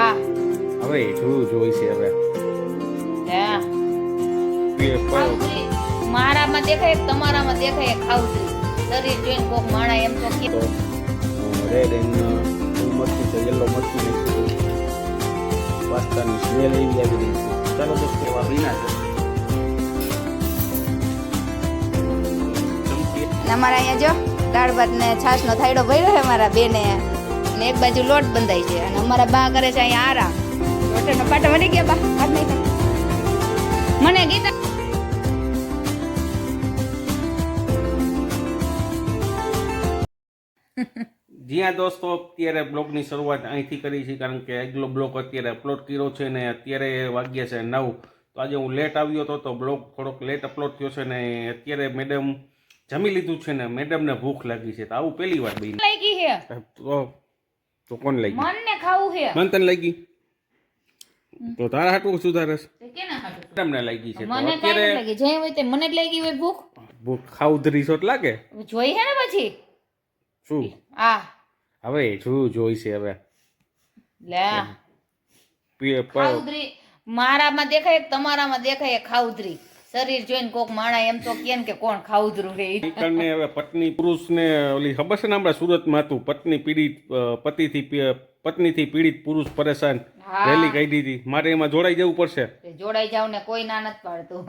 હા હવે જોઈ છે હવે ખાવતરી મારામાં દેખાય તમારામાં દેખાય ખાવતરી શરીર જોઈને કોક માણા એમ તો કે રેડ એન્ડ મરચું છે, યલો મરચું નાખ્યું, પાસ્તાની સ્મેલ એવી આવી રહી છે. ચાલો દોસ્તો એવા ભીના છે. અમારા અહીંયા જો દાળ ભાત ને છાશ નો થાયડો ભર્યો છે મારા બેને, ને એક બાજુ લોટ બંધાય છે અને અમારા બા કરે છે અહીંયા આરામ. લોટનો પાટા વળી ગયા બા હાથ નહીં મને ગીતા જ્યાં દોસ્તો અત્યારે બ્લોગની શરૂઆત અહીંથી કરી છે, કારણ કે આગલો બ્લોગ અત્યારે અપલોડ કર્યો છે ને અત્યારે વાગ્યા છે 9. તો આજે હું લેટ આવ્યો હતો તો બ્લોગ થોડોક લેટ અપલોડ થયો છે ને અત્યારે મેડમ જમી લીધું છે ને મેડમને ભૂખ લાગી છે. તો આવું પહેલી વાર બની લાગી છે તો કોણ લાગી? મનને ખાવું છે. મન તને લાગી તો તારા હાટું સુધારસ કેના ખાધું મેડમને લાગી છે. તો મને કાઈ અત્યારે લાગી જે હોય તે મને જ લાગી હોય ભૂખ. ભૂખ ખાઉધરી શોટ લાગે જોઈ છે ને પછી શું આ હવે જોઈ છે હવે લે ખાઉધરી મારામાં દેખાય તમારામાં દેખાય ખાઉધરી શરીર જોઈને કોક માણા એમ તો કેન કે કોણ ખાઉધરું રે નીકળને હવે પત્ની પુરુષને ઓલી ખબર છે ને આપણા સુરતમાં હતું પત્ની પીડિત પત્નીથી પીડિત પુરુષ પરેશાન રેલી કાઢી હતી. મારે એમાં જોડાઈ જવું પડશે. જોડાઈ જાવ ને કોઈ ના નથી પાડતું.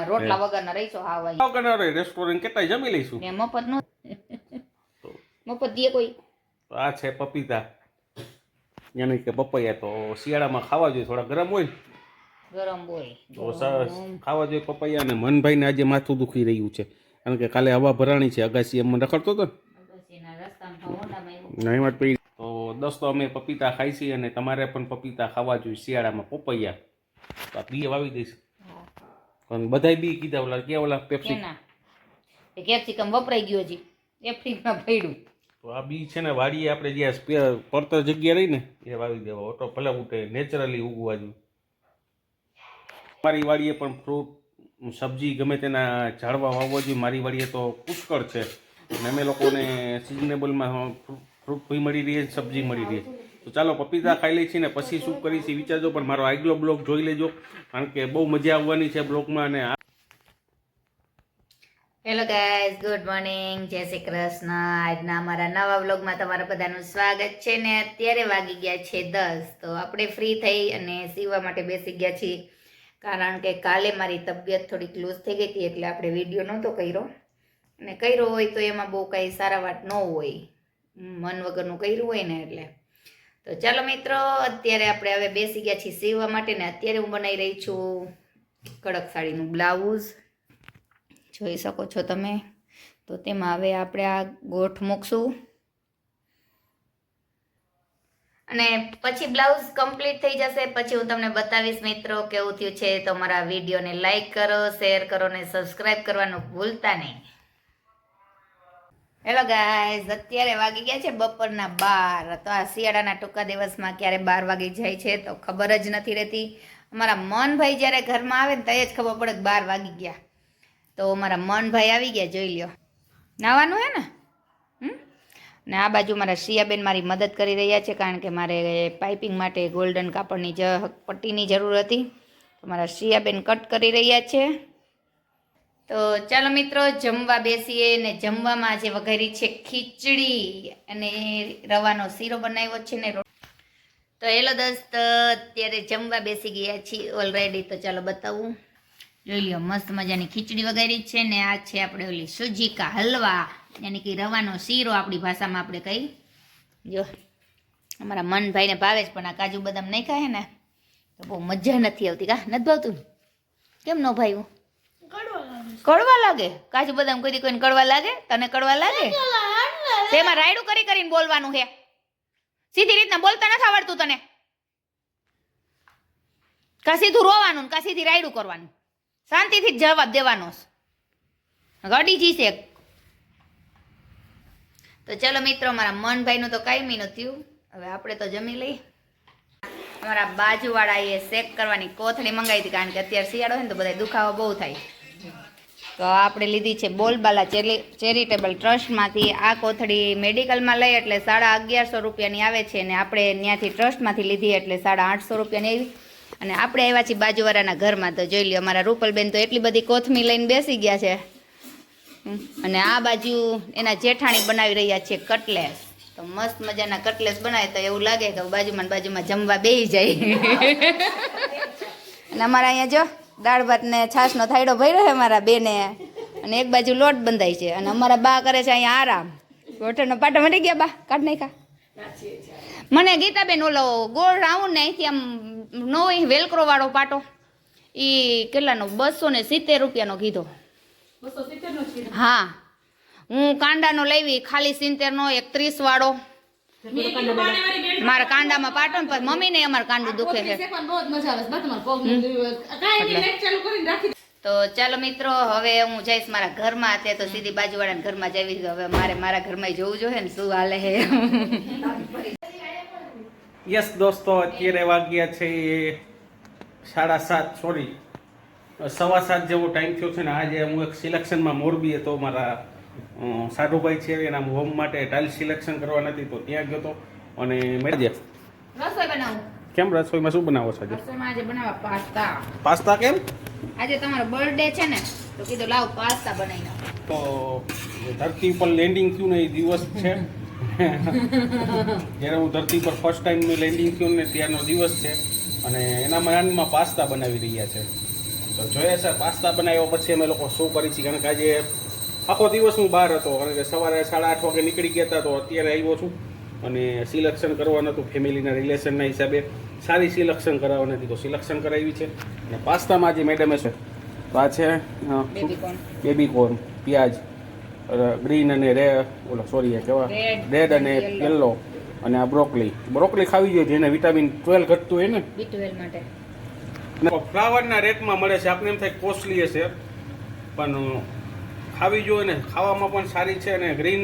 રોટલા વગરના રહીશો હાવાઈ વગર રેસ્ટોરન્ટ કેટલા જમી લઈશું ને મફત નું મફત દે કોઈ. આ છે પપીતા યાની કે પપૈયા. તો શિયાળામાં ખાવા જોઈએ, થોડા ગરમ હોય ગરમ હોય તો સરસ ખાવા જોઈએ પપૈયા. અને મનભાઈને આજે માથું દુખી રહ્યું છે કારણ કે કાલે હવા ભરાણી છે, અગાસી એમ રખડતો હતો ને એમાં પી. તો દોસ્તો અમે પપીતા ખાઈ છીએ અને તમારે પણ પપીતા ખાવા જોઈએ શિયાળામાં. પપૈયા તો આ બી વાવી દઈશ પણ બધાય બી કીધા ઓલા કે ઓલા પેપ્સી કેપ્સિકમ વપરાઈ ગયો હજી એપ્રિલમાં પડ્યું. તો આ બી છે ને વાડીએ આપણે જ્યાં પડતર જગ્યા રહી ને એ વાવી દેવા. ઓટો ભલે ઉઠે નેચરલી ઉગવા જોઈએ. મારી વાડીએ પણ ફ્રૂટ સબ્જી ગમે તેના ઝાડવા વાવવા જોઈએ. મારી વાડીએ તો પુષ્કળ છે અને અમે લોકોને સિઝનેબલમાં ફ્રૂટ ભી મળી રહે છે, સબ્જી મળી રહે છે. તો ચાલો પપીતા ખાઈ લઈ છીએ ને પછી શું કરીશ એ વિચારજો. પણ મારો આગલો બ્લોગ જોઈ લેજો કારણ કે બહુ મજા આવવાની છે બ્લોગમાં. અને હેલો ગાઈઝ, ગુડ મોર્નિંગ, જય શ્રી કૃષ્ણ. આજના અમારા નવા વ્લોગમાં તમારા બધાનું સ્વાગત છે. ને અત્યારે વાગી ગયા છે 10. તો આપણે ફ્રી થઈ અને સીવવા માટે બેસી ગયા છીએ કારણ કે કાલે મારી તબિયત થોડીક લૂઝ થઈ ગઈ હતી એટલે આપણે વિડીયો નહોતો કર્યો. અને કર્યો હોય તો એમાં બહુ કાંઈ સારા વાત ન હોય, મન વગરનું કર્યું હોય ને એટલે. તો ચાલો મિત્રો, અત્યારે આપણે હવે બેસી ગયા છીએ સીવવા માટે. ને અત્યારે હું બનાવી રહી છું કડક સાડીનું બ્લાઉઝ, જોઈ શકો છો તમે. તો તેમાં હવે આપણે આ ગોઠ મૂકશું અને પછી બ્લાઉઝ કમ્પ્લીટ થઈ જશે. પછી હું તમને બતાવીશ મિત્રો કેવું થયું છે. તો મારા વિડીયોને લાઈક કરો, શેર કરો ને સબસ્ક્રાઈબ કરવાનું ભૂલતા નહીં. હેલો ગાઈઝ, અત્યારે વાગી ગયા છે બપોરના 12. તો આ શિયાળાના ટૂંકા દિવસમાં ક્યારે 12 વાગી જાય છે તો ખબર જ નથી રહેતી. અમારા મનભાઈ જ્યારે ઘરમાં આવે ને ત્યારે જ ખબર પડે કે 12 વાગી ગયા. તો મારા મનભાઈ આવી ગયા, જોઈ લ્યો. નાવાનું હે ને ને આ બાજુ મારા શિયાબેન મારી મદદ કરી રહ્યા છે કારણ કે મારે પાઇપિંગ માટે ગોલ્ડન કાપડની પટ્ટીની જરૂર હતી. તો મારા શિયાબેન કટ કરી રહ્યા છે. તો ચાલો મિત્રો જમવા બેસીએ. ને જમવામાં આજે વઘારી છે ખીચડી અને રવાનો શીરો બનાવ્યો છે ને. તો હેલો દોસ્ત, અત્યારે જમવા બેસી ગયા છીએ ઓલરેડી. તો ચાલો બતાવું, જોઈ લ્યો. મસ્ત મજાની ખીચડી વઘારી છે ને આ છે આપણે ઓલી સુજીકા હલવા, યાની કે રવાનો શીરો આપણી ભાષામાં આપણે કહી. જો અમારા મનભાઈને ભાવે જ, પણ આ કાજુ બદામ નહીં ખાય ને તો બહુ મજા નથી આવતી. કા નથી ભાવતું? કેમ ન ભાવ્યું? કડવા લાગે. કાજુ બદામ કોઈ કોઈને કડવા લાગે? તને કડવા લાગે? તેમાં રાયડું કરી કરીને બોલવાનું છે. સીધી રીતના બોલતા નથી આવડતું તને? કા સીધું રોવાનું કા સીધી રાયડું કરવાનું? શાંતિથી જ જવાબ દેવાનો. ગડી જીશે. તો ચલો મિત્રો, મારા મનભાઈનું તો કાયમી નું થયું. હવે આપણે તો જમી લઈ. અમારા બાજુવાળા એ શેક કરવાની કોથળી મંગાવી હતી કારણ કે અત્યારે શિયાળો હોય ને તો બધા દુખાવો બહુ થાય. તો આપણે લીધી છે બોલબાલા ચેરિટેબલ ટ્રસ્ટમાંથી. આ કોથળી મેડિકલમાં લઈ એટલે 1150 રૂપિયાની આવે છે, અને આપણે ત્યાંથી ટ્રસ્ટમાંથી લીધી એટલે 850 રૂપિયાની આવી. અને આપણે આવ્યા છીએ બાજુવાળાના ઘરમાં. તો જોઈ લ્યો, અમારા રૂપલબેન તો એટલી બધી કોથમી લઈને બેસી ગયા છે. અને આ બાજુ એના જેઠાણી બનાવી રહ્યા છે કટલેસ. તો મસ્ત મજાના કટલેસ બનાવે તો એવું લાગે કે બાજુમાં જમવા બેસી જાય. અને અમારા અહીંયા જો દાળ ભાત ને છાશનો થાયડો ભર્યો છે અમારા બેને, અને એક બાજુ લોટ બંધાય છે. અને અમારા બા કરે છે અહીંયા આરામ. ગોઠણનો પાટો મળી ગયા બા, કાઢ નાખા. મને ગીતાબેન ઓલો ગોળ રાઉન્ડ ને અહીંથી આમ નો વેલક્રો વાળો પાટો એ કેટલાનો 270 રૂપિયાનો કીધો. હા, હું કાંડાનો લેવી ખાલી 70 નો, 31 વાળો. મારા કાંડામાં પાટો ને મમ્મી ને અમારા કાંડું દુખે છે. તો ચાલો મિત્રો, હવે હું જઈશ મારા ઘરમાં. તે તો સીધી બાજુવાળાના ઘરમાં જઈશ. હવે મારે મારા ઘરમાં જવું જોઈએ ને, શું હાલે હે. યસ દોસ્તો, અત્યારે વાગ્યા છે 7:30, સોરી 7:15 જેવો ટાઈમ થયો છે ને. આજે હું એક સિલેક્શનમાં મોરબી હતો. મારા સાધુભાઈ છે એના હોમ માટે ટાઇલ સિલેક્શન કરવા નથી, તો ત્યાં ગયો હતો. અને રસોઈ બનાવું. કેમ રસોઈમાં શું બનાવો છો આજે? રસોઈમાં આજે બનાવવા પાસ્તા. પાસ્તા કેમ? આજે તમારો બર્થડે છે ને, તો કીધું લાવ પાસ્તા બનાવી નાખો. તો ધરતી પર લેન્ડિંગ થયું ને એ દિવસ છે. જ્યારે હું ધરતી પર ફર્સ્ટ ટાઈમ લેન્ડિંગ થયું ને ત્યારનો દિવસ છે. અને એના માનમાં પાસ્તા બનાવી રહ્યા છે. તો જોઈએ સર, પાસ્તા બનાવ્યા પછી અમે લોકો શું કરી છીએ, કારણ કે આજે આખો દિવસ હું બહાર હતો. કારણ કે સવારે 8:30 વાગે નીકળી ગયા હતા, તો અત્યારે આવ્યો છું. અને સિલેક્શન કરવાનું હતું ફેમિલીના રિલેશનના હિસાબે. સારી સિલેક્શન કરાવવાની હતી, તો સિલેક્શન કરાવી છે. અને પાસ્તામાં જે મેડમે છે, તો આ છે બેબીકોર્ન, પ્યાજ, ગ્રીન અને રેડ અને યલો, અને આ બ્રોકલી ખાવી જોઈએ, જેને વિટામિન 12 ઘટતું હોય ને, B12 માટે. ફ્લાવરના રેટમાં મળે છે. આપણે એમ થાય કોસ્ટલી હશે, પણ ખાવી જોઈએ ને. ખાવામાં પણ સારી છે, અને ગ્રીન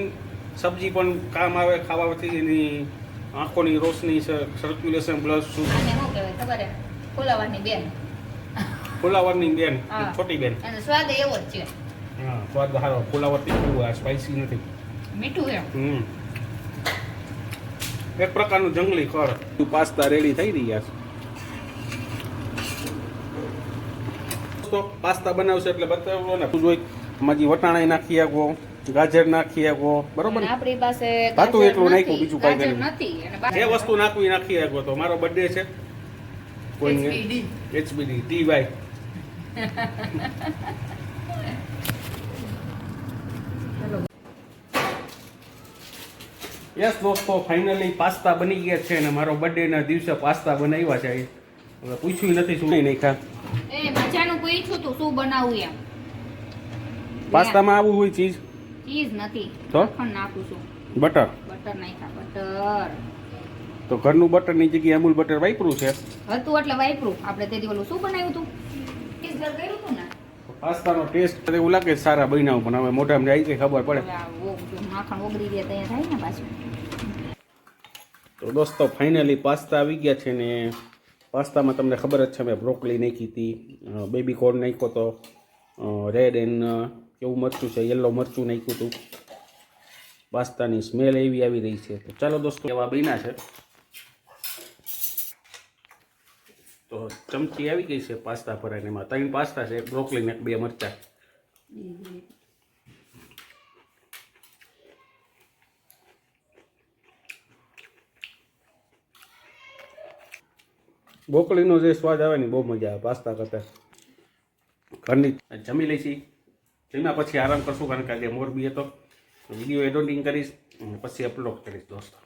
સબ્જી પણ કામ આવે ખાવાથી. એની આંખોની રોશની, સર્ક્યુલેશન, બ્લડ શું ખબર હે, ફુલાવરની બેન, ફુલાવરની બેન, છોટી બેન. અને સ્વાદ એવો જ છે. હા, સ્વાદ સારો. ફુલાવર તીખું, આ સ્પાઈસી નથી, મીઠું છે. એક પ્રકારનું જંગલી ખોરાક. પાસ્તા રેડી થઈ રહ્યા છે. તો પાસ્તા બનાવશે એટલે બતાવો ને. જોઈ માજી વટાણા નાખી આવો, ગાજર નાખી આવો, બરોબર ને? આપણી પાસે ગાજર એટલું નાખ્યું, બીજું કાંઈ નથી. જે વસ્તુ નાખવી નાખી આવો. તો મારો બર્થડે છે, કોઈ HBD TY. યસ દોસ્તો, ફાઇનલી પાસ્તા બની ગયા છે. અને મારો બર્થડે ના દિવસે પાસ્તા બનાવ્યા છે. હવે પૂછ્યું નથી શું નહીં નાખ્યા. એ મજાનું પૂછ્યું તું શું બનાવું એમ. પાસ્તામાં આવું હોય ચીઝ નથી, તો પણ નાખું છું બટર નાખ્યા. બટર તો ઘરનું બટરની જગ્યાએ અમૂલ બટર વાપરું છે. હતું એટલે વાપરું. આપણે તે દિવસ શું બનાવ્યું તું, ચીઝ કર્યું તું ને. પાસ્તાનો ટેસ્ટ એવું લાગે સારા બનાવું, પણ હવે મોઢામાં જાય છે ખબર પડે. માખણ ઓગળી દે ત્યાં થાય ને પાછું. તો દોસ્તો, ફાઇનલી પાસ્તા આવી ગયા છે. ને પાસ્તામાં તમને ખબર જ છે, મેં બ્રોકલી નાખી હતી, બેબીકોર્ન નાખ્યો તો, રેડ એન્ડ કેવું મરચું છે, યલો મરચું નાખ્યું હતું. પાસ્તાની સ્મેલ એવી આવી રહી છે. તો ચાલો દોસ્તો, એવા બન્યા છે. તો ચમચી આવી ગઈ છે પાસ્તા ભરાઈને. એમાં 3 પાસ્તા છે, બ્રોકલી ને 2 મરચા. બ્રોકલીનો જે સ્વાદ આવે ને બહુ મજા આવે પાસ્તા કરતા. ઘરની જમી લઈશી, જમ્યા પછી આરામ કરશું, કારણ કે આજે મોરબી હતો. વિડીયો એડિટિંગ કરીશ અને પછી અપલોડ કરીશ દોસ્તો.